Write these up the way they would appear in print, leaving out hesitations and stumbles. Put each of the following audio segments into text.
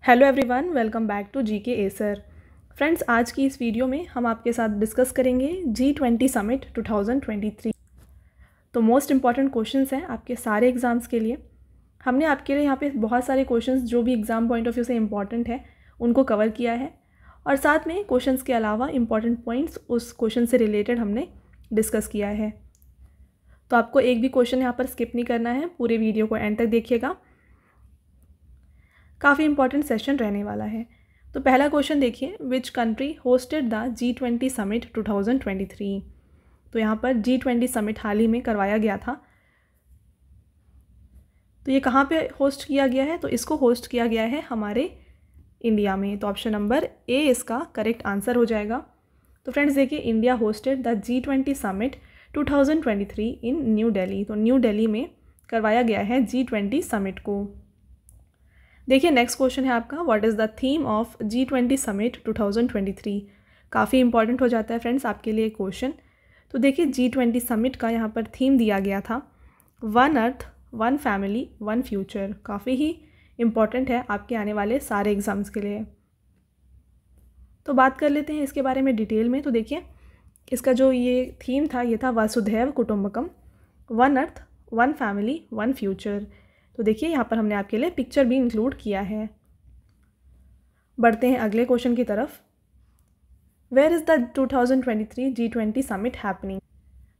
Hello everyone, welcome back to GK Acer. Friends, आज की इस वीडियो में हम आपके साथ डिस्कस करेंगे G20 समिट 2023। तो मोस्ट इम्पॉर्टेंट क्वेश्चंस हैं आपके सारे एग्ज़ाम्स के लिए। हमने आपके लिए यहाँ पे बहुत सारे क्वेश्चंस जो भी एग्ज़ाम पॉइंट ऑफ व्यू से इम्पॉर्टेंट है उनको कवर किया है, और साथ में क्वेश्चंस के अलावा इम्पॉर्टेंट पॉइंट्स उस क्वेश्चन से रिलेटेड हमने डिस्कस किया है। तो आपको एक भी क्वेश्चन यहाँ पर स्किप नहीं करना है, पूरे वीडियो को एंड तक देखिएगा, काफ़ी इंपॉर्टेंट सेशन रहने वाला है। तो पहला क्वेश्चन देखिए, which country hosted the G20 summit 2023। तो यहाँ पर G20 समिट हाल ही में करवाया गया था। तो ये कहाँ पे होस्ट किया गया है? तो इसको होस्ट किया गया है हमारे इंडिया में। तो ऑप्शन नंबर ए इसका करेक्ट आंसर हो जाएगा। तो फ्रेंड्स देखिए, India hosted the G20 summit 2023 in New Delhi. तो न्यू दिल्ली में करवाया गया है G20 समिट को। देखिए नेक्स्ट क्वेश्चन है आपका, what is the theme of G20 summit 2023। काफ़ी इंपॉर्टेंट हो जाता है फ्रेंड्स आपके लिए क्वेश्चन। तो देखिए G20 समिट का यहाँ पर थीम दिया गया था, one earth one family one future. काफ़ी ही इम्पॉर्टेंट है आपके आने वाले सारे एग्ज़ाम्स के लिए। तो बात कर लेते हैं इसके बारे में डिटेल में। तो देखिए इसका जो ये थीम था, ये था वसुधैव कुटुंबकम, one earth one family one future. तो देखिए यहाँ पर हमने आपके लिए पिक्चर भी इंक्लूड किया है। बढ़ते हैं अगले क्वेश्चन की तरफ, where is the 2023 G20 summit happening.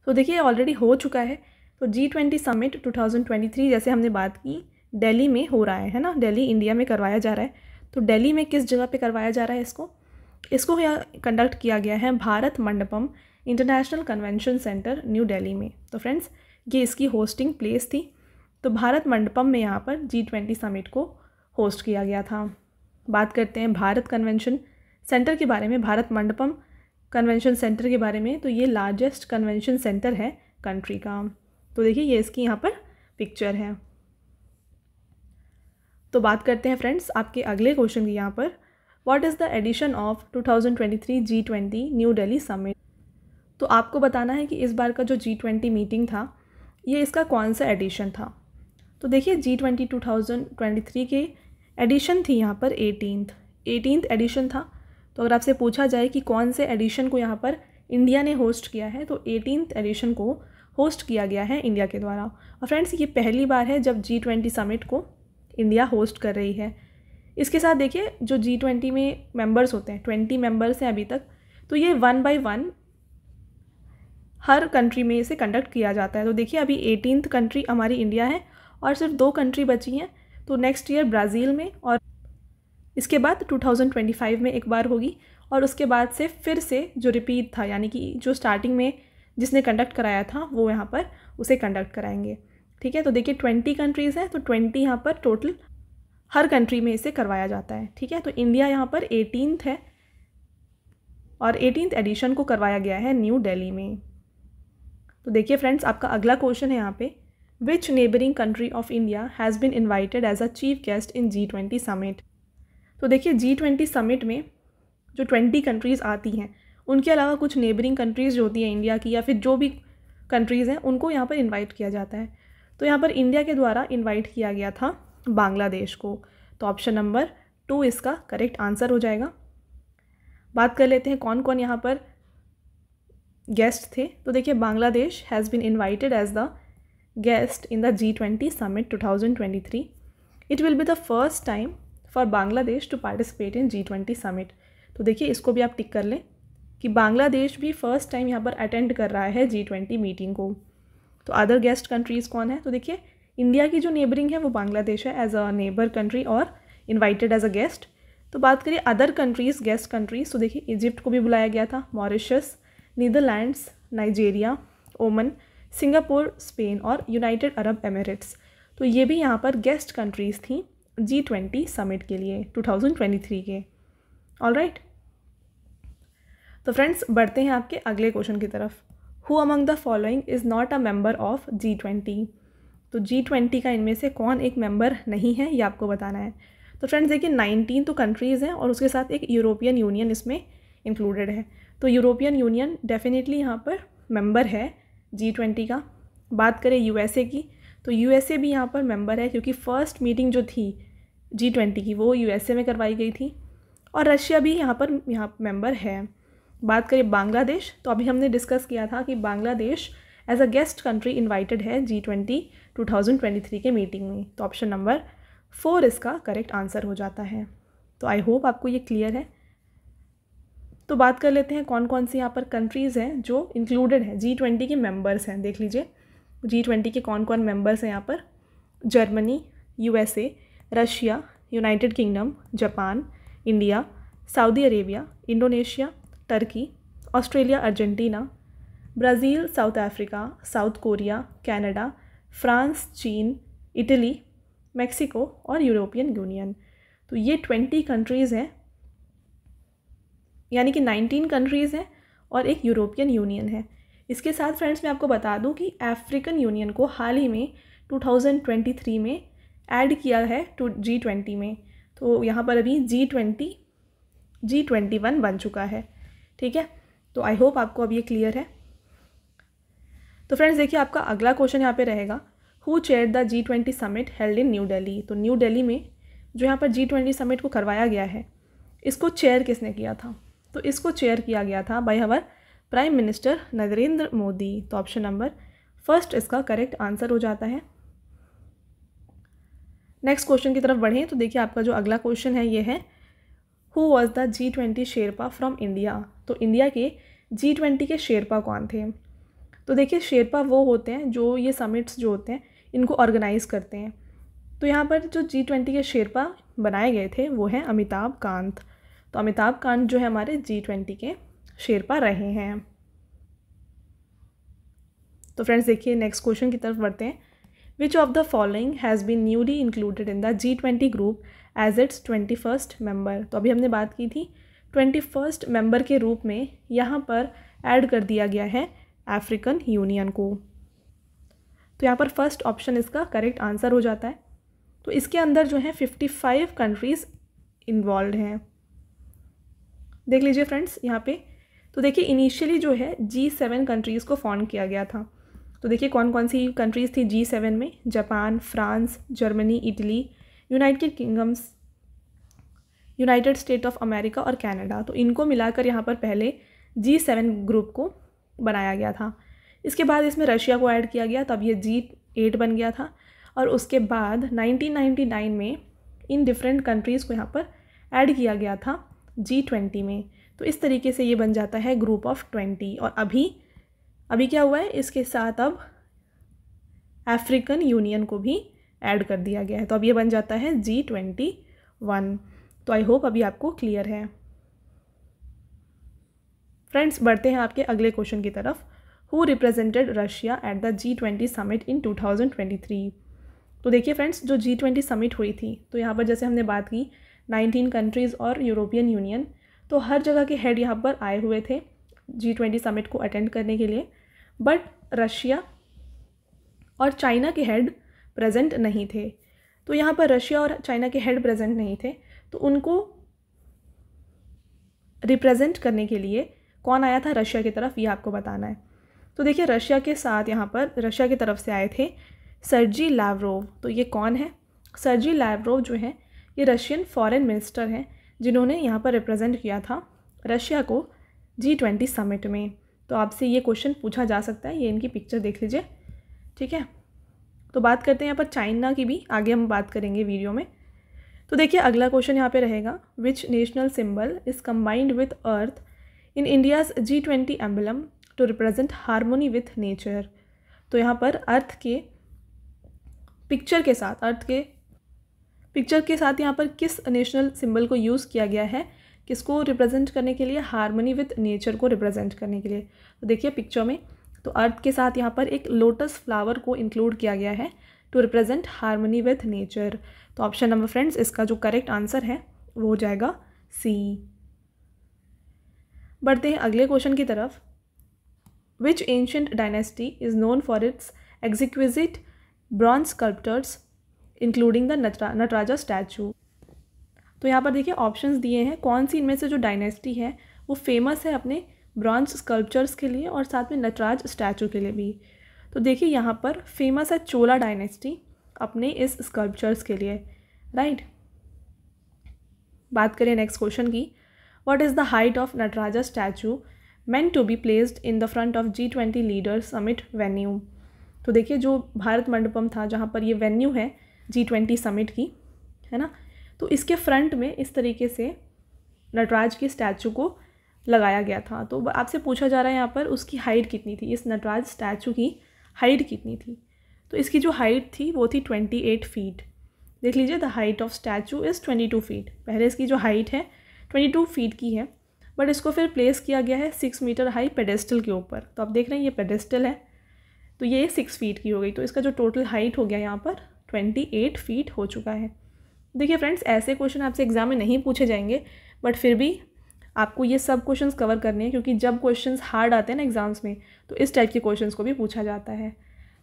तो देखिए ऑलरेडी हो चुका है। तो G20 समिट 2023 जैसे हमने बात की, दिल्ली में हो रहा है ना, दिल्ली इंडिया में करवाया जा रहा है। तो दिल्ली में किस जगह पे करवाया जा रहा है इसको यहाँ कंडक्ट किया गया है Bharat Mandapam international convention centre new Delhi में। तो फ्रेंड्स ये इसकी होस्टिंग प्लेस थी। तो भारत मंडपम में यहाँ पर G20 समिट को होस्ट किया गया था। बात करते हैं भारत कन्वेंशन सेंटर के बारे में, भारत मंडपम कन्वेंशन सेंटर के बारे में। तो ये लार्जेस्ट कन्वेंशन सेंटर है कंट्री का। तो देखिए ये इसकी यहाँ पर पिक्चर है। तो बात करते हैं फ्रेंड्स आपके अगले क्वेश्चन की यहाँ पर, what is the edition of 2023 G20 New Delhi summit. तो आपको बताना है कि इस बार का जो G20 मीटिंग था, ये इसका कौन सा एडिशन था। तो देखिए G20 2023 के एडिशन थी यहाँ पर 18th एडिशन था। तो अगर आपसे पूछा जाए कि कौन से एडिशन को यहाँ पर इंडिया ने होस्ट किया है, तो 18th एडिशन को होस्ट किया गया है इंडिया के द्वारा। और फ्रेंड्स ये पहली बार है जब G20 समिट को इंडिया होस्ट कर रही है। इसके साथ देखिए जो G20 में मेंबर्स होते हैं, 20 मेंबर्स हैं अभी तक, तो ये 1 by 1 हर कंट्री में इसे कंडक्ट किया जाता है। तो देखिए अभी 18th कंट्री हमारी इंडिया है और सिर्फ 2 कंट्री बची हैं। तो नेक्स्ट ईयर ब्राज़ील में, और इसके बाद 2025 में एक बार होगी, और उसके बाद से फिर से जो रिपीट था, यानी कि जो स्टार्टिंग में जिसने कंडक्ट कराया था वो यहाँ पर उसे कंडक्ट कराएंगे। ठीक है, तो देखिए 20 कंट्रीज़ हैं, तो 20 यहाँ पर टोटल हर कंट्री में इसे करवाया जाता है। ठीक है, तो इंडिया यहाँ पर 18th है और 18th एडिशन को करवाया गया है न्यू दिल्ली में। तो देखिए फ्रेंड्स आपका अगला क्वेश्चन है यहाँ पे, which neighbouring country of India has been invited as a chief guest in G20 summit. तो देखिए G20 समिट में जो 20 कंट्रीज़ आती हैं, उनके अलावा कुछ नेबरिंग कंट्रीज़ जो होती हैं इंडिया की, या फिर जो भी कंट्रीज़ हैं, उनको यहाँ पर इन्वाइट किया जाता है। तो यहाँ पर इंडिया के द्वारा इन्वाइट किया गया था बांग्लादेश को। तो ऑप्शन नंबर 2 इसका करेक्ट आंसर हो जाएगा। बात कर लेते हैं कौन कौन यहाँ पर गेस्ट थे। तो देखिए Bangladesh has been invited as the guest in the G20 Summit 2023. It will be the first time for Bangladesh to participate in G20 Summit. तो देखिए इसको भी आप टिक कर लें कि बांग्लादेश भी फर्स्ट टाइम यहाँ पर अटेंड कर रहा है G20 मीटिंग को। तो अदर गेस्ट कंट्रीज़ कौन है? तो देखिए इंडिया की जो नेबरिंग है वो बांग्लादेश है एज अ नेबर कंट्री और इन्वाइटेड एज अ गेस्ट। तो बात करिए अदर कंट्रीज़, गेस्ट कंट्रीज़, तो देखिए इजिप्ट को भी बुलाया गया था, मॉरिशस, नीदरलैंड्स, नाइजीरिया, ओमन, सिंगापुर, स्पेन और यूनाइटेड अरब एमिरेट्स। तो ये भी यहाँ पर गेस्ट कंट्रीज़ थी G20 समिट के लिए 2023 के। ऑलराइट, तो फ्रेंड्स बढ़ते हैं आपके अगले क्वेश्चन की तरफ, who among the following is not a member of G20। तो G20 का इनमें से कौन एक मेंबर नहीं है, ये आपको बताना है। तो फ्रेंड्स देखिए 19 तो कंट्रीज़ हैं और उसके साथ एक यूरोपियन यूनियन इसमें इंक्लूडेड है। तो यूरोपियन यूनियन डेफिनेटली यहाँ पर मेंबर है G20 का। बात करें USA की, तो USA भी यहाँ पर मेंबर है, क्योंकि फ़र्स्ट मीटिंग जो थी G20 की, वो USA में करवाई गई थी और रशिया भी यहाँ मेंबर है। बात करें बांग्लादेश, तो अभी हमने डिस्कस किया था कि Bangladesh as a guest country invited है G20 2023 के मीटिंग में। तो ऑप्शन नंबर 4 इसका करेक्ट आंसर हो जाता है। तो आई होप आपको ये क्लियर है। तो बात कर लेते हैं कौन कौन सी यहाँ पर कंट्रीज़ हैं जो इंक्लूडेड हैं, G20 के मेंबर्स हैं। देख लीजिए G20 के कौन कौन मेंबर्स हैं यहाँ पर। Germany, USA, Russia, United kingdom, Japan, India, Saudi Arabia, Indonesia, Turkey, Australia, Argentina, Brazil, south Africa, south Korea, Canada, France, चीन, इटली, मेक्सिको और यूरोपियन यूनियन। तो ये 20 कंट्रीज़ हैं, यानी कि 19 कंट्रीज़ हैं और एक यूरोपियन यूनियन है। इसके साथ फ्रेंड्स मैं आपको बता दूं कि अफ्रीकन यूनियन को हाल ही में 2023 में ऐड किया है टू G20 में। तो यहाँ पर अभी G21 बन चुका है। ठीक है, तो आई होप आपको अब ये क्लियर है। तो फ्रेंड्स देखिए आपका अगला क्वेश्चन यहाँ पे रहेगा, who chair the G20 summit held in New Delhi. तो न्यू दिल्ली में जो यहाँ पर G20 समिट को करवाया गया है, इसको चेयर किसने किया था? तो इसको चेयर किया गया था by our prime minister Narendra Modi. तो ऑप्शन नंबर 1 इसका करेक्ट आंसर हो जाता है। नेक्स्ट क्वेश्चन की तरफ बढ़ें तो देखिए आपका जो अगला क्वेश्चन है ये है, who was the G20 Sherpa from India. तो इंडिया के G20 के शेरपा कौन थे? तो देखिए शेरपा वो होते हैं जो ये समिट्स जो होते हैं इनको ऑर्गेनाइज़ करते हैं। तो यहाँ पर जो G20 के शेरपा बनाए गए थे वो हैं अमिताभ कांत। तो अमिताभ कांत जो है हमारे G20 के शेरपा रहे हैं। तो फ्रेंड्स देखिए नेक्स्ट क्वेश्चन की तरफ बढ़ते हैं, which of the following has been newly included in the G20 group as its 21st member. तो अभी हमने बात की थी 21st मेंबर के रूप में यहाँ पर ऐड कर दिया गया है अफ्रीकन यूनियन को। तो यहाँ पर फर्स्ट ऑप्शन इसका करेक्ट आंसर हो जाता है। तो इसके अंदर जो है 55 कंट्रीज़ इन्वॉल्व हैं। देख लीजिए फ्रेंड्स यहाँ पे, तो देखिए इनिशियली जो है G7 कंट्रीज़ को फॉर्म किया गया था। तो देखिए कौन कौन सी कंट्रीज़ थी G7 में, Japan, France, Germany, Italy, United kingdoms, United state of America और कनाडा। तो इनको मिलाकर यहाँ पर पहले G7 ग्रुप को बनाया गया था। इसके बाद इसमें रशिया को ऐड किया गया, तब ये G8 बन गया था। और उसके बाद 1999 में इन डिफरेंट कंट्रीज़ को यहाँ पर ऐड किया गया था G20 में। तो इस तरीके से ये बन जाता है ग्रुप ऑफ 20। और अभी क्या हुआ है, इसके साथ अब अफ्रीकन यूनियन को भी ऐड कर दिया गया है। तो अब ये बन जाता है G21। तो आई होप अभी आपको क्लियर है। फ्रेंड्स बढ़ते हैं आपके अगले क्वेश्चन की तरफ, who represented Russia at the G20 summit इन 2023। तो देखिए फ्रेंड्स जो G20 समिट हुई थी, तो यहाँ पर जैसे हमने बात की 19 कंट्रीज़ और यूरोपियन यूनियन, तो हर जगह के हेड यहाँ पर आए हुए थे G20 समिट को अटेंड करने के लिए। बट रशिया और चाइना के हेड प्रेजेंट नहीं थे। तो यहाँ पर रशिया और चाइना के हेड प्रेजेंट नहीं थे, तो उनको रिप्रेजेंट करने के लिए कौन आया था रशिया की तरफ, ये आपको बताना है। तो देखिए रशिया के साथ यहाँ पर रशिया की तरफ से आए थे सर्जी लैवरोव। तो ये कौन है? सर्जी लैवरोव जो है ये रशियन फॉरेन मिनिस्टर हैं, जिन्होंने यहाँ पर रिप्रेजेंट किया था रशिया को G20 समिट में। तो आपसे ये क्वेश्चन पूछा जा सकता है, ये इनकी पिक्चर देख लीजिए। ठीक है, तो बात करते हैं यहाँ पर चाइना की भी, आगे हम बात करेंगे वीडियो में। तो देखिए अगला क्वेश्चन यहाँ पे रहेगा, which national symbol is combined with earth in India's G20 emblem to represent harmony with nature. तो यहाँ पर अर्थ के पिक्चर के साथ यहाँ पर किस नेशनल सिंबल को यूज़ किया गया है, किसको रिप्रेजेंट करने के लिए? हारमोनी विथ नेचर को रिप्रेजेंट करने के लिए। तो देखिए पिक्चर में, तो अर्थ के साथ यहाँ पर एक लोटस फ्लावर को इंक्लूड किया गया है to represent harmony with nature. तो ऑप्शन नंबर फ्रेंड्स इसका जो करेक्ट आंसर है वो हो जाएगा C। बढ़ते हैं अगले क्वेश्चन की तरफ, which ancient dynasty is known for its exquisite bronze sculptures including the Nataraja statue. तो यहाँ पर देखिए ऑप्शंस दिए हैं, कौन सी इनमें से जो डायनेस्टी है वो फेमस है अपने ब्रॉन्ज स्कल्पचर्स के लिए और साथ में नटराज स्टैचू के लिए भी। तो देखिए यहाँ पर फेमस है चोला डायनेस्टी अपने इस स्कल्पचर्स के लिए, राइट। बात करें नेक्स्ट क्वेश्चन की, what is the height of Nataraja statue meant to be placed in the front of G20 leader summit venue. तो देखिए जो भारत मंडपम था जहाँ पर ये वेन्यू है G20 समिट की, है ना, तो इसके फ्रंट में इस तरीके से नटराज की स्टैचू को लगाया गया था। तो आपसे पूछा जा रहा है यहाँ पर उसकी हाइट कितनी थी, इस नटराज स्टैचू की हाइट कितनी थी। तो इसकी जो हाइट थी वो थी 28 फीट। देख लीजिए, the height of statute is 22 feet. पहले इसकी जो हाइट है 22 फीट की है, बट इसको फिर प्लेस किया गया है 6 मीटर हाई पेडेस्टल के ऊपर। तो आप देख रहे हैं ये पेडेस्टल है, तो ये 6 फीट की हो गई। तो इसका जो टोटल हाइट हो गया यहाँ पर 28 फीट हो चुका है। देखिए फ्रेंड्स, ऐसे क्वेश्चन आपसे एग्जाम में नहीं पूछे जाएंगे, बट फिर भी आपको ये सब क्वेश्चंस कवर करने हैं, क्योंकि जब क्वेश्चंस हार्ड आते हैं ना एग्जाम्स में, तो इस टाइप के क्वेश्चंस को भी पूछा जाता है।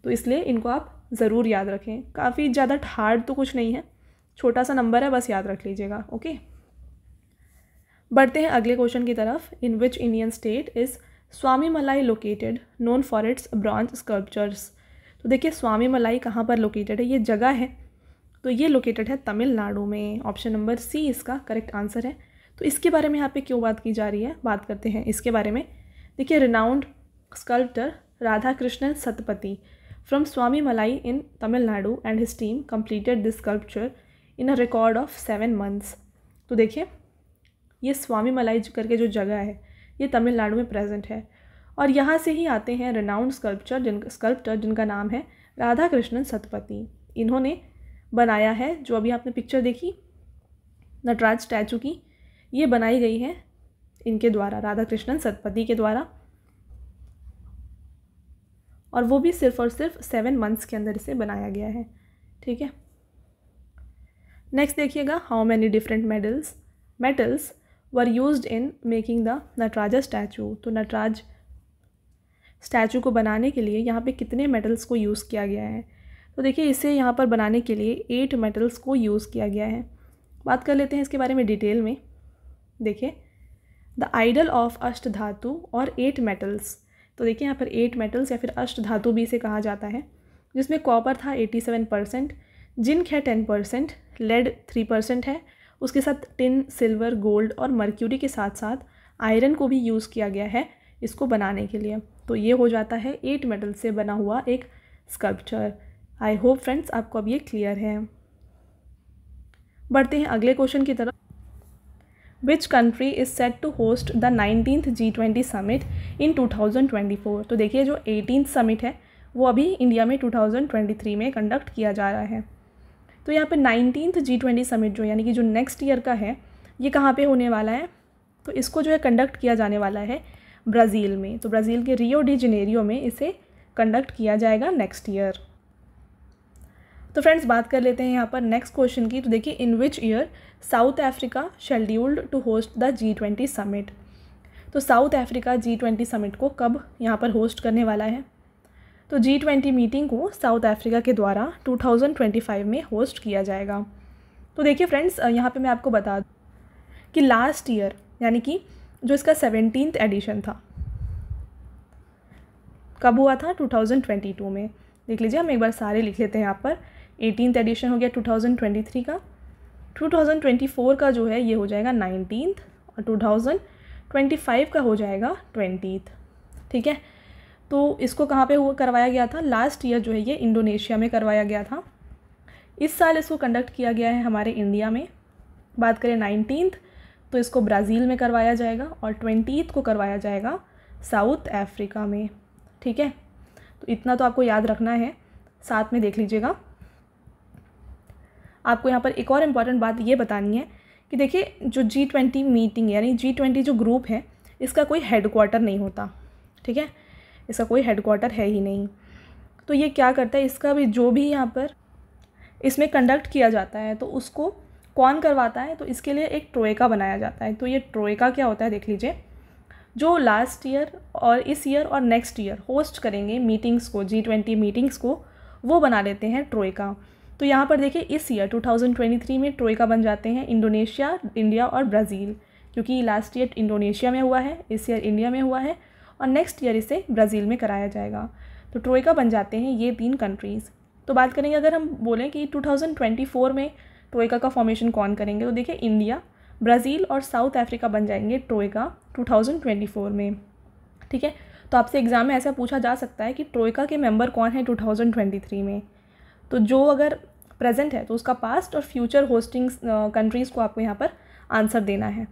तो इसलिए इनको आप ज़रूर याद रखें। काफ़ी ज़्यादा हार्ड तो कुछ नहीं है, छोटा सा नंबर है, बस याद रख लीजिएगा। ओके, बढ़ते हैं अगले क्वेश्चन की तरफ। इन विच इंडियन स्टेट इज़ स्वामी मलाई located known for it's bronze sculptures. तो देखिए स्वामी मलाई कहाँ पर लोकेटेड है, ये जगह है, तो ये लोकेटेड है तमिलनाडु में। ऑप्शन नंबर सी इसका करेक्ट आंसर है। तो इसके बारे में यहाँ पे क्यों बात की जा रही है, बात करते हैं इसके बारे में। देखिए, renowned sculptor Radha Krishnan Sathapathy from Swamimalai in Tamil Nadu and his team completed this sculpture in a record of 7 months. तो देखिए, ये स्वामी मलाई करके जो जगह है ये तमिलनाडु में प्रेजेंट है, और यहाँ से ही आते हैं रिनाउंड स्कल्प्टर जिनका नाम है राधा कृष्णन सतपति। इन्होंने बनाया है, जो अभी आपने पिक्चर देखी नटराज स्टैचू की, ये बनाई गई है इनके द्वारा, राधा कृष्णन सतपति के द्वारा, और वो भी सिर्फ और सिर्फ 7 मंथ्स के अंदर इसे बनाया गया है। ठीक है, नेक्स्ट देखिएगा, how many different metals were used in making the Nataraja statue. तो नटराज स्टैचू को बनाने के लिए यहाँ पे कितने मेटल्स को यूज़ किया गया है। तो देखिए, इसे यहाँ पर बनाने के लिए 8 मेटल्स को यूज़ किया गया है। बात कर लेते हैं इसके बारे में डिटेल में। देखिए, द आइडल ऑफ अष्ट धातु और 8 मेटल्स। तो देखिए यहाँ पर 8 मेटल्स या फिर अष्ट धातु भी इसे कहा जाता है, जिसमें कॉपर था 87%, जिंक है 10%, लेड 3% है, उसके साथ टिन, सिल्वर, गोल्ड और मर्क्यूरी के साथ साथ आयरन को भी यूज़ किया गया है इसको बनाने के लिए। तो ये हो जाता है 8 मेटल से बना हुआ एक स्कल्पचर। आई होप फ्रेंड्स आपको अब ये क्लियर है। बढ़ते हैं अगले क्वेश्चन की तरफ। Which country is set to host the 19th G20 summit in 2024। तो देखिए, जो 18th समिट है वो अभी इंडिया में 2023 में कंडक्ट किया जा रहा है। तो यहाँ पे 19th G20 समिट जो यानी कि जो नेक्स्ट ईयर का है, ये कहाँ पे होने वाला है। तो इसको जो है कंडक्ट किया जाने वाला है ब्राज़ील में। तो ब्राज़ील के रियो डी जेनेरियो में इसे कंडक्ट किया जाएगा नेक्स्ट ईयर। तो फ्रेंड्स, बात कर लेते हैं यहाँ पर नेक्स्ट क्वेश्चन की। तो देखिए, in which year South Africa scheduled to host the G20 summit. तो साउथ अफ्रीका G20 समिट को कब यहाँ पर होस्ट करने वाला है। तो G20 मीटिंग को साउथ अफ्रीका के द्वारा 2025 में होस्ट किया जाएगा। तो देखिए फ्रेंड्स, यहाँ पे मैं आपको बता दूँ कि लास्ट ईयर यानी कि जो इसका 17th एडिशन था, कब हुआ था, 2022 में। देख लीजिए, हम एक बार सारे लिख लेते हैं यहाँ पर। 18th एडिशन हो गया 2023 का, 2024 का जो है ये हो जाएगा 19th, और 2025 का हो जाएगा 20th। ठीक है, तो इसको कहाँ पे करवाया गया था, लास्ट ईयर जो है ये इंडोनेशिया में करवाया गया था। इस साल इसको कंडक्ट किया गया है हमारे इंडिया में। बात करें 19th, तो इसको ब्राज़ील में करवाया जाएगा, और 20th को करवाया जाएगा साउथ अफ्रीका में। ठीक है, तो इतना तो आपको याद रखना है, साथ में देख लीजिएगा। आपको यहाँ पर एक और इम्पॉर्टेंट बात ये बतानी है कि देखिए, जो G20 मीटिंग यानी G20 जो ग्रुप है, इसका कोई हेडक्वार्टर नहीं होता। ठीक है, इसका कोई हेडक्वार्टर है ही नहीं। तो ये क्या करता है, इसका भी जो भी यहाँ पर इसमें कंडक्ट किया जाता है, तो उसको कौन करवाता है, तो इसके लिए एक ट्रोएका बनाया जाता है। तो ये ट्रोएका क्या होता है, देख लीजिए, जो लास्ट ईयर और इस ईयर और नेक्स्ट ईयर होस्ट करेंगे मीटिंग्स को, G20 मीटिंग्स को, वो बना लेते हैं ट्रोएका। तो यहाँ पर देखिए, इस ईयर 2023 में ट्रोएका बन जाते हैं इंडोनेशिया, इंडिया और ब्राज़ील, क्योंकि लास्ट ईयर इंडोनेशिया में हुआ है, इस ईयर इंडिया में हुआ है, और नेक्स्ट ईयर इसे ब्राज़ील में कराया जाएगा। तो ट्रोएका बन जाते हैं ये 3 कंट्रीज़। तो बात करेंगे, अगर हम बोलें कि 2024 में ट्रोएका का फॉर्मेशन कौन करेंगे, तो देखिए, इंडिया, ब्राज़ील और साउथ अफ्रीका बन जाएंगे ट्रोइका 2024 में। ठीक है, तो आपसे एग्ज़ाम में ऐसा पूछा जा सकता है कि ट्रोइका के मेंबर कौन है 2023 में। तो जो अगर प्रेजेंट है तो उसका पास्ट और फ्यूचर होस्टिंग कंट्रीज़ को आपको यहाँ पर आंसर देना है।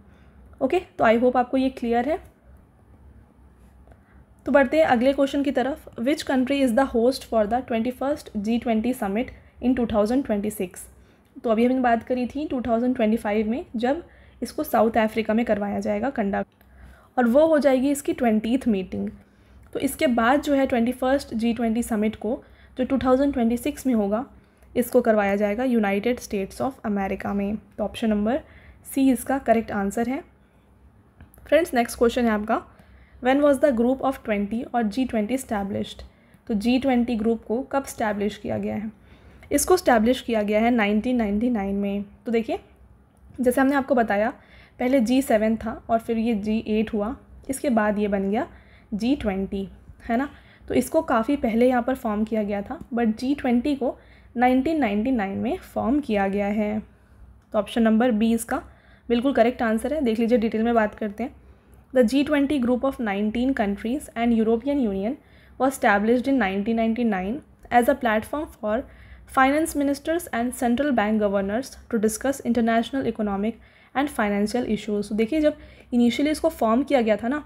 ओके, तो आई होप आपको ये क्लियर है। तो बढ़ते हैं अगले क्वेश्चन की तरफ। Which country is the host for the 21st G20 summit इन 2026। तो अभी हमने बात करी थी 2025 में जब इसको साउथ अफ्रीका में करवाया जाएगा कंडक्ट, और वो हो जाएगी इसकी 20th मीटिंग। तो इसके बाद जो है 21st G20 समिट को जो 2026 में होगा इसको करवाया जाएगा यूनाइटेड स्टेट्स ऑफ अमेरिका में। तो ऑप्शन नंबर सी इसका करेक्ट आंसर है। फ्रेंड्स, नेक्स्ट क्वेश्चन है आपका, when was the group of 20 और G20 स्टैब्लिश्ड। तो G20 ग्रुप को कब स्टैब्लिश किया गया है? इसको स्टैब्लिश किया गया है 1999 में। तो देखिए, जैसे हमने आपको बताया पहले G7 था और फिर ये G8 हुआ, इसके बाद ये बन गया G20, है ना। तो इसको काफ़ी पहले यहाँ पर फॉर्म किया गया था, बट G20 को 1999 में फॉर्म किया गया है। तो ऑप्शन नंबर बी इसका बिल्कुल करेक्ट आंसर है। देख लीजिए, डिटेल में बात करते हैं। The G20 group of 19 countries and European Union was established in 1999 as a platform for finance ministers and central bank governors to discuss international economic and financial issues। तो देखिए, जब इनिशियली इसको फॉर्म किया गया था ना,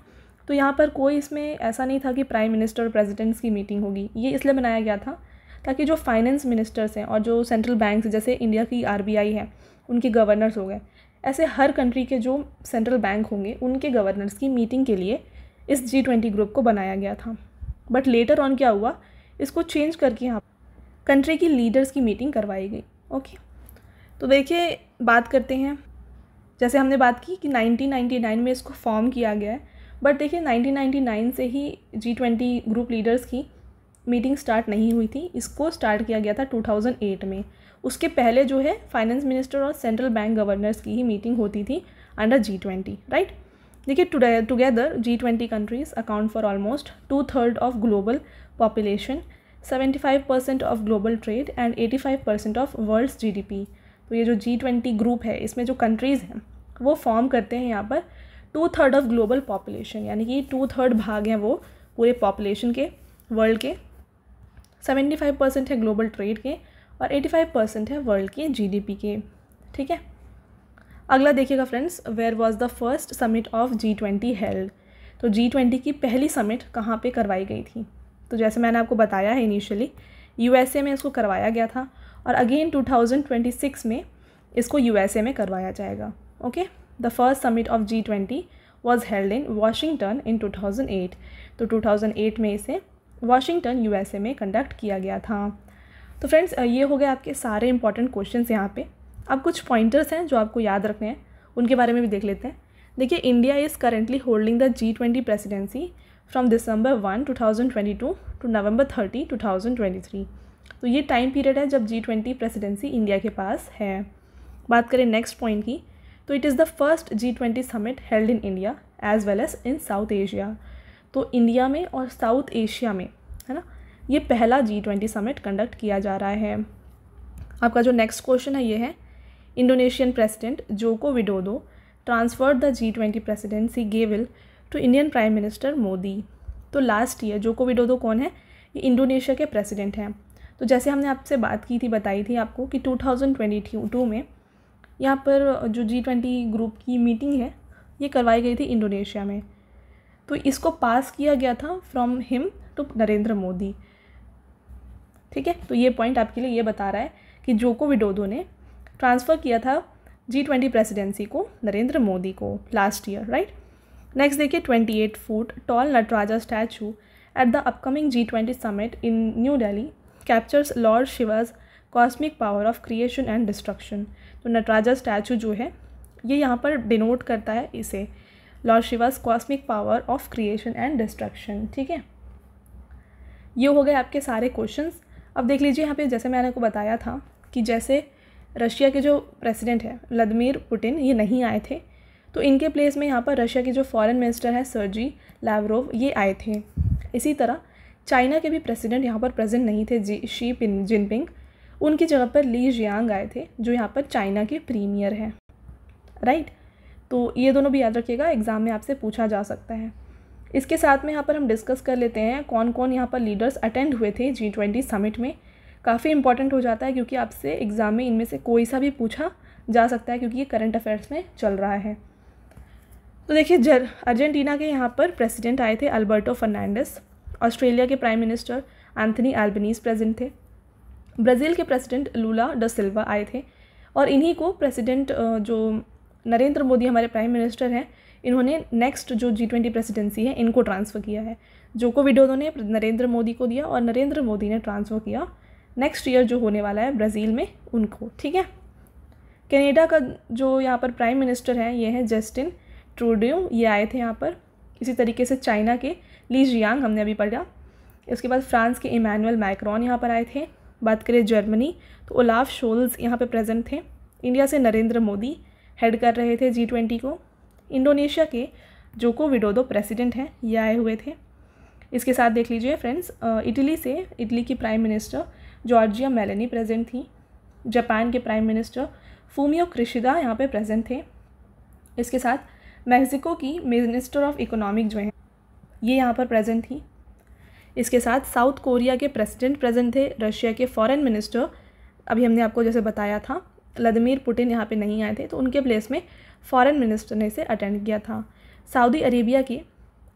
तो यहाँ पर कोई इसमें ऐसा नहीं था कि प्राइम मिनिस्टर और प्रेसिडेंट्स की मीटिंग होगी। ये इसलिए बनाया गया था ताकि जो फाइनेंस मिनिस्टर्स हैं और जो सेंट्रल बैंक्स जैसे इंडिया की RBI है उनके गवर्नर्स हो गए, ऐसे हर कंट्री के जो सेंट्रल बैंक होंगे उनके गवर्नर्स की मीटिंग के लिए इस G20 ग्रुप को बनाया गया था। बट लेटर ऑन क्या हुआ, इसको चेंज करके यहाँ कंट्री की लीडर्स की मीटिंग करवाई गई। ओके, तो देखिए बात करते हैं, जैसे हमने बात की कि 1999 में इसको फॉर्म किया गया है, बट देखिए 1999 से ही G20 ग्रुप लीडर्स की मीटिंग स्टार्ट नहीं हुई थी, इसको स्टार्ट किया गया था 2008 में। उसके पहले जो है फाइनेंस मिनिस्टर और सेंट्रल बैंक गवर्नर्स की ही मीटिंग होती थी अंडर G20, राइट। देखिए, together G20 countries account for almost 2/3 of global population, 75% of global trade and 85% of world's GDP। तो ये जो G20 ग्रुप है इसमें जो कंट्रीज़ हैं वो फॉर्म करते हैं यहाँ पर 2/3 ऑफ ग्लोबल पॉपुलेशन, यानी कि 2/3 भाग हैं वो पूरे पॉपुलेशन के वर्ल्ड के, 75% है ग्लोबल ट्रेड के और 85% है वर्ल्ड के GDP के। ठीक है, अगला देखिएगा friends, where was the first summit of G20 held. तो G20 की पहली समिट कहाँ पे करवाई गई थी? तो जैसे मैंने आपको बताया है इनिशियली USA में इसको करवाया गया था, और अगेन 2026 में इसको USA में करवाया जाएगा। Okay, the first summit of G20 was held in Washington in 2008। तो 2008 में इसे वाशिंगटन USA में कंडक्ट किया गया था। तो फ्रेंड्स, ये हो गए आपके सारे इंपॉर्टेंट क्वेश्चंस यहाँ पे। अब कुछ पॉइंटर्स हैं जो आपको याद रखने हैं, उनके बारे में भी देख लेते हैं। देखिए, India is currently holding the G20 presidency from December 1, 2022 to November 30, 2023। तो ये टाइम पीरियड है जब G20 प्रेसिडेंसी इंडिया के पास है। बात करें नेक्स्ट पॉइंट की, तो it is the first G20 summit held in India as well as in South Asia. तो इंडिया में और साउथ एशिया में, है ना, ये पहला G20 समिट कंडक्ट किया जा रहा है। आपका जो नेक्स्ट क्वेश्चन है ये है, Indonesian president Joko Widodo transferred the G20 presidency gavel to Indian prime minister Modi. तो लास्ट ईयर जोको विडोडो कौन है? ये इंडोनेशिया के प्रेसिडेंट हैं। तो जैसे हमने आपसे बात की थी, बताई थी आपको कि 2022 में यहाँ पर जो G20 ग्रुप की मीटिंग है ये करवाई गई थी इंडोनेशिया में। तो इसको पास किया गया था from him to Narendra Modi. ठीक है, तो ये पॉइंट आपके लिए ये बता रहा है कि जोको विडोडो ने ट्रांसफ़र किया था G20 प्रेसिडेंसी को नरेंद्र मोदी को लास्ट ईयर, राइट। नेक्स्ट देखिए, 28 foot tall Nataraja statue at the upcoming G20 summit in New Delhi captures Lord Shiva's cosmic power of creation and destruction. तो नटराजा स्टैचू जो है ये यहाँ पर डिनोट करता है इसे, Lord Shiva's cosmic power of creation and destruction. ठीक है, ये हो गए आपके सारे क्वेश्चंस। अब देख लीजिए यहाँ पे, जैसे मैंने आपको बताया था कि जैसे रशिया के जो प्रेसिडेंट है व्लादिमीर पुतिन ये नहीं आए थे, तो इनके प्लेस में यहाँ पर रशिया के जो फॉरेन मिनिस्टर है सर्जी लैवरोव ये आए थे। इसी तरह चाइना के भी प्रेसिडेंट यहाँ पर प्रेजेंट नहीं थे, शी जिनपिंग, उनकी जगह पर ली जियांग आए थे जो यहाँ पर चाइना के प्रीमियर हैं, राइट। तो ये दोनों भी याद रखिएगा, एग्ज़ाम में आपसे पूछा जा सकता है। इसके साथ में यहाँ पर हम डिस्कस कर लेते हैं कौन कौन यहाँ पर लीडर्स अटेंड हुए थे G20 समिट में। काफ़ी इंपॉर्टेंट हो जाता है क्योंकि आपसे एग्ज़ाम में इनमें से कोई सा भी पूछा जा सकता है क्योंकि ये करंट अफेयर्स में चल रहा है। तो देखिए, अर्जेंटीना के यहाँ पर प्रेसिडेंट आए थे अल्बर्टो फर्नांडिस। ऑस्ट्रेलिया के prime minister Anthony Albanese present थे। ब्राज़ील के प्रेसिडेंट लूला ड सिल्वा आए थे। और इन्हीं को प्रेसिडेंट जो नरेंद्र मोदी हमारे प्राइम मिनिस्टर हैं, इन्होंने नेक्स्ट जो G20 प्रेसिडेंसी है इनको ट्रांसफ़र किया है। जोको विडोडो ने नरेंद्र मोदी को दिया और नरेंद्र मोदी ने ट्रांसफ़र किया नेक्स्ट ईयर जो होने वाला है ब्राज़ील में उनको। ठीक है। कनाडा का जो यहाँ पर प्राइम मिनिस्टर है ये है जस्टिन ट्रूडेau, ये आए थे यहाँ पर। इसी तरीके से चाइना के ली जियांग हमने अभी पढ़ा। इसके बाद फ्रांस के इमैनुअल मैक्रोन यहाँ पर आए थे। बात करें जर्मनी तो ओलाफ शोल्ज यहाँ पे प्रेजेंट थे। इंडिया से नरेंद्र मोदी हेड कर रहे थे G20 को। इंडोनेशिया के जोको विडोडो प्रेसिडेंट हैं, ये आए हुए थे। इसके साथ देख लीजिए फ्रेंड्स, इटली की prime minister Giorgia Meloni present थी। जापान के प्राइम मिनिस्टर फूमियो किशिदा यहाँ पे प्रेजेंट थे। इसके साथ मैक्सिको की मिनिस्टर ऑफ इकोनॉमिक जो हैं ये यहाँ पर प्रेजेंट थी। इसके साथ साउथ कोरिया के प्रेसिडेंट प्रेजेंट थे। रशिया के फॉरेन मिनिस्टर, अभी हमने आपको जैसे बताया था, व्लादिमीर पुतिन यहाँ पे नहीं आए थे, तो उनके प्लेस में फॉरेन मिनिस्टर ने इसे अटेंड किया था। सऊदी अरेबिया के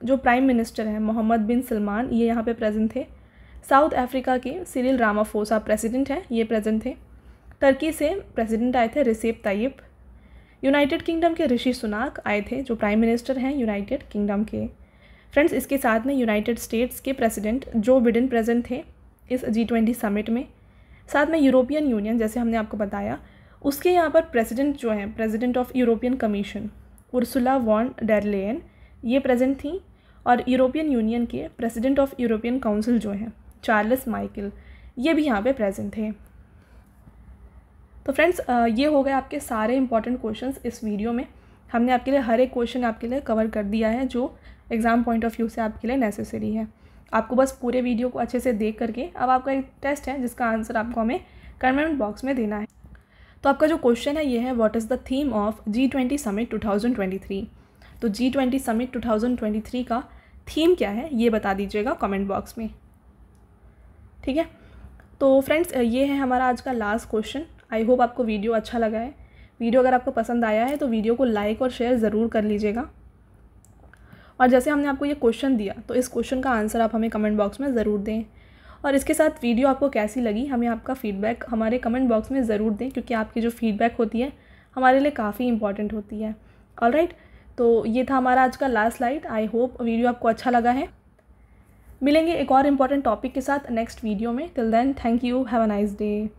जो प्राइम मिनिस्टर हैं मोहम्मद बिन सलमान, ये यहाँ पे प्रेजेंट थे। साउथ अफ्रीका के सिरिल रामाफोसा प्रेसिडेंट हैं, ये प्रेजेंट थे। टर्की से प्रेसिडेंट आए थे रिसेप ताइप। यूनाइटेड किंगडम के ऋषि सुनाक आए थे, जो प्राइम मिनिस्टर हैं यूनाइटेड किंगडम के। फ्रेंड्स, इसके साथ में यूनाइटेड स्टेट्स के प्रेसिडेंट जो बिडेन प्रेजेंट थे इस G20 समिट में। साथ में यूरोपियन यूनियन, जैसे हमने आपको बताया, उसके यहाँ पर प्रेसिडेंट जो हैं, president of European Commission Ursula von der Leyen, ये प्रेजेंट थी। और यूरोपियन यूनियन के प्रेसिडेंट ऑफ यूरोपियन काउंसिल जो हैं चार्ल्स माइकल, ये भी यहाँ पे प्रेजेंट थे। तो फ्रेंड्स, ये हो गए आपके सारे इंपॉर्टेंट क्वेश्चंस इस वीडियो में। हमने आपके लिए हर एक क्वेश्चन आपके लिए कवर कर दिया है जो एग्ज़ाम पॉइंट ऑफ व्यू से आपके लिए नेसेसरी है। आपको बस पूरे वीडियो को अच्छे से देख करके अब आपका एक टेस्ट है जिसका आंसर आपको हमें कमेंट बॉक्स में देना है। तो आपका जो क्वेश्चन है ये है, what is the theme of G20 summit 2023। तो G20 समिट 2023 का थीम क्या है ये बता दीजिएगा कमेंट बॉक्स में। ठीक है। तो फ्रेंड्स, ये है हमारा आज का लास्ट क्वेश्चन। आई होप आपको वीडियो अच्छा लगा है। वीडियो अगर आपको पसंद आया है तो वीडियो को लाइक और शेयर ज़रूर कर लीजिएगा। और जैसे हमने आपको ये क्वेश्चन दिया तो इस क्वेश्चन का आंसर आप हमें कमेंट बॉक्स में ज़रूर दें। और इसके साथ वीडियो आपको कैसी लगी हमें आपका फ़ीडबैक हमारे कमेंट बॉक्स में ज़रूर दें, क्योंकि आपकी जो फ़ीडबैक होती है हमारे लिए काफ़ी इंपॉर्टेंट होती है। ऑलराइट, तो ये था हमारा आज का last slide. I hope video आपको अच्छा लगा है। मिलेंगे एक और इम्पॉर्टेंट टॉपिक के साथ नेक्स्ट वीडियो में। Till then, thank you, have a nice day.